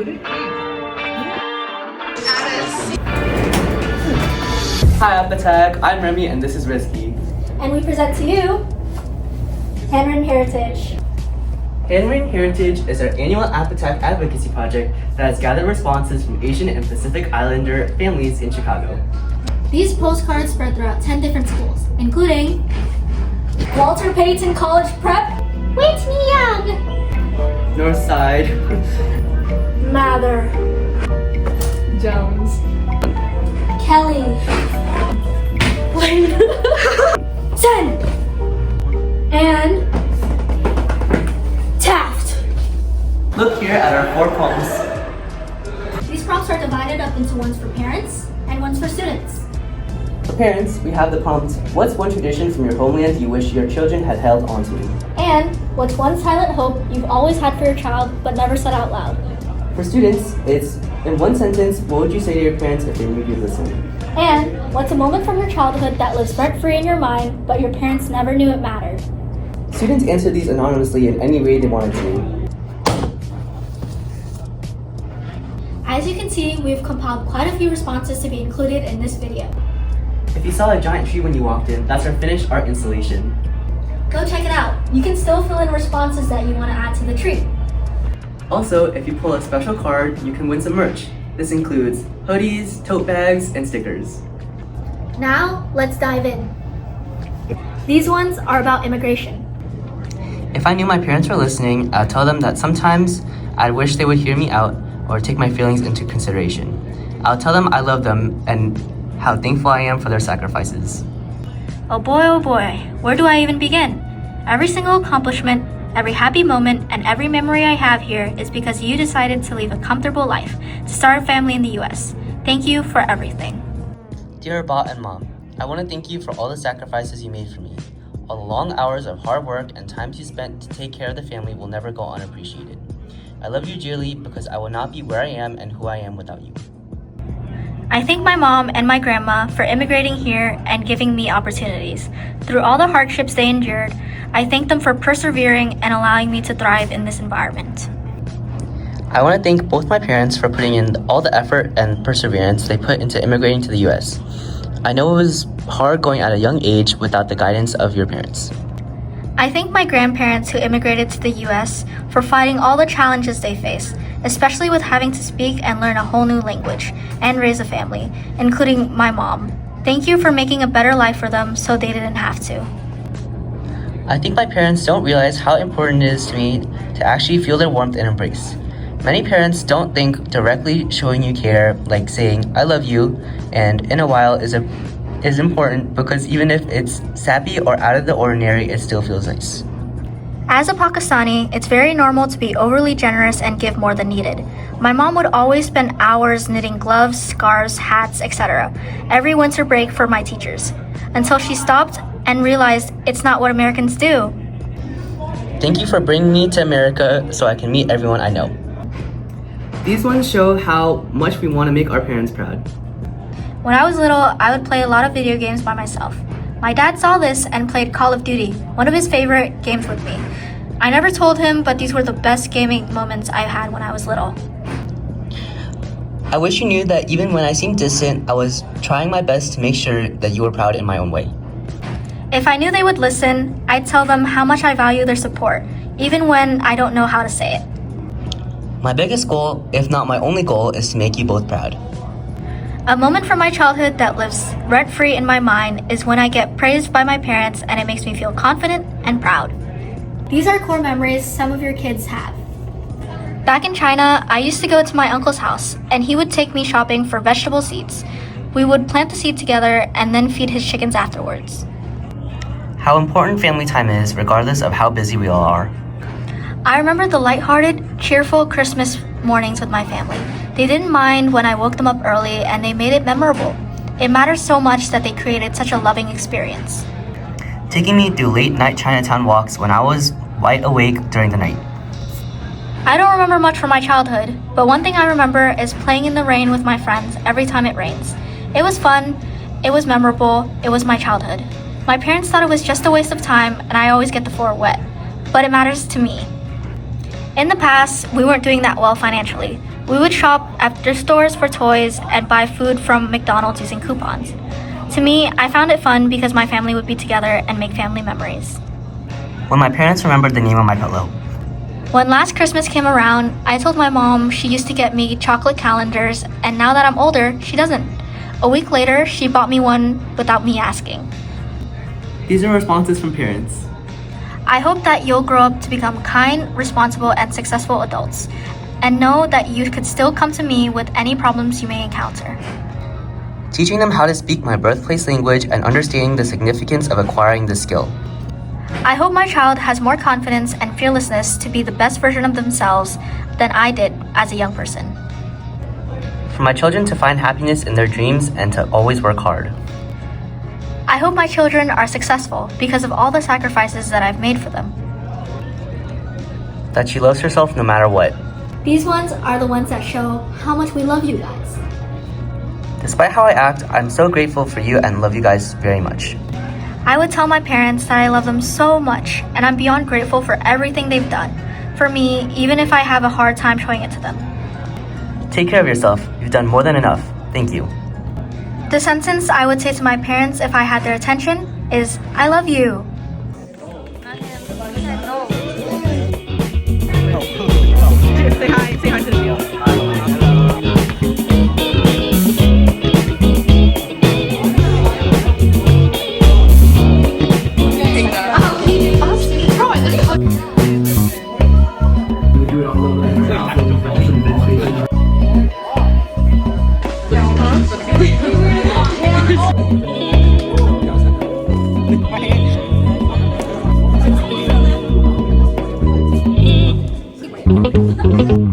Hi APITAC, I'm Remy and this is Rizky. And we present to you Handwritten Heritage. Handwritten Heritage is our annual APITAC advocacy project that has gathered responses from Asian and Pacific Islander families in Chicago. These postcards spread throughout 10 different schools, including Walter Payton College Prep, Whitney Young, Northside, Mather, Jones, Kelly, Sen, and Taft. Look here at our 4 poems. These prompts are divided up into ones for parents and ones for students. For parents, we have the prompt, what's one tradition from your homeland you wish your children had held onto? And what's one silent hope you've always had for your child but never said out loud? For students, it's, in one sentence, what would you say to your parents if they knew you'd listen? And what's a moment from your childhood that lives rent-free in your mind but your parents never knew it mattered? Students answered these anonymously in any way they wanted to. As you can see, we've compiled quite a few responses to be included in this video. If you saw a giant tree when you walked in, that's our finished art installation. Go check it out. You can still fill in responses that you want to add to the tree. Also, if you pull a special card, you can win some merch. This includes hoodies, tote bags, and stickers. Now, let's dive in. These ones are about immigration. If I knew my parents were listening, I'd tell them that sometimes I'd wish they would hear me out or take my feelings into consideration. I'll tell them I love them and how thankful I am for their sacrifices. Oh boy, where do I even begin? Every single accomplishment, every happy moment, and every memory I have here is because you decided to leave a comfortable life to start a family in the US. Thank you for everything. Dear Ba and Mom, I want to thank you for all the sacrifices you made for me. All the long hours of hard work and times you spent to take care of the family will never go unappreciated. I love you dearly because I will not be where I am and who I am without you. I thank my mom and my grandma for immigrating here and giving me opportunities. Through all the hardships they endured, I thank them for persevering and allowing me to thrive in this environment. I want to thank both my parents for putting in all the effort and perseverance they put into immigrating to the US. I know it was hard going at a young age without the guidance of your parents. I thank my grandparents who immigrated to the US for fighting all the challenges they faced, especially with having to speak and learn a whole new language and raise a family, including my mom. Thank you for making a better life for them so they didn't have to. I think my parents don't realize how important it is to me to actually feel their warmth and embrace. Many parents don't think directly showing you care, like saying, I love you, and in a while is important because even if it's sappy or out of the ordinary, it still feels nice. As a Pakistani, it's very normal to be overly generous and give more than needed. My mom would always spend hours knitting gloves, scarves, hats, etc. every winter break for my teachers, until she stopped and realized it's not what Americans do. Thank you for bringing me to America so I can meet everyone I know. These ones show how much we want to make our parents proud. When I was little, I would play a lot of video games by myself. My dad saw this and played Call of Duty, one of his favorite games with me. I never told him, but these were the best gaming moments I had when I was little. I wish you knew that even when I seemed distant, I was trying my best to make sure that you were proud in my own way. If I knew they would listen, I'd tell them how much I value their support, even when I don't know how to say it. My biggest goal, if not my only goal, is to make you both proud. A moment from my childhood that lives rent-free in my mind is when I get praised by my parents and it makes me feel confident and proud. These are core memories some of your kids have. Back in China, I used to go to my uncle's house and he would take me shopping for vegetable seeds. We would plant the seed together and then feed his chickens afterwards. How important family time is, regardless of how busy we all are. I remember the lighthearted, cheerful Christmas mornings with my family. They didn't mind when I woke them up early and they made it memorable. It matters so much that they created such a loving experience. Taking me through late night Chinatown walks when I was wide awake during the night. I don't remember much from my childhood, but one thing I remember is playing in the rain with my friends every time it rains. It was fun, it was memorable, it was my childhood. My parents thought it was just a waste of time and I always get the floor wet, but it matters to me. In the past, we weren't doing that well financially, We would shop at thrift stores for toys and buy food from McDonald's using coupons. To me, I found it fun because my family would be together and make family memories. When my parents remembered the name of my pillow. When last Christmas came around, I told my mom she used to get me chocolate calendars, and now that I'm older, she doesn't. A week later, she bought me one without me asking. These are responses from parents. I hope that you'll grow up to become kind, responsible, and successful adults, and know that you could still come to me with any problems you may encounter. Teaching them how to speak my birthplace language and understanding the significance of acquiring this skill. I hope my child has more confidence and fearlessness to be the best version of themselves than I did as a young person. For my children to find happiness in their dreams and to always work hard. I hope my children are successful because of all the sacrifices that I've made for them. That she loves herself no matter what. These ones are the ones that show how much we love you guys. Despite how I act, I'm so grateful for you and love you guys very much. I would tell my parents that I love them so much, and I'm beyond grateful for everything they've done for me, even if I have a hard time showing it to them. Take care of yourself. You've done more than enough. Thank you. The sentence I would say to my parents if I had their attention is, I love you. Say hi to the video. Thank you.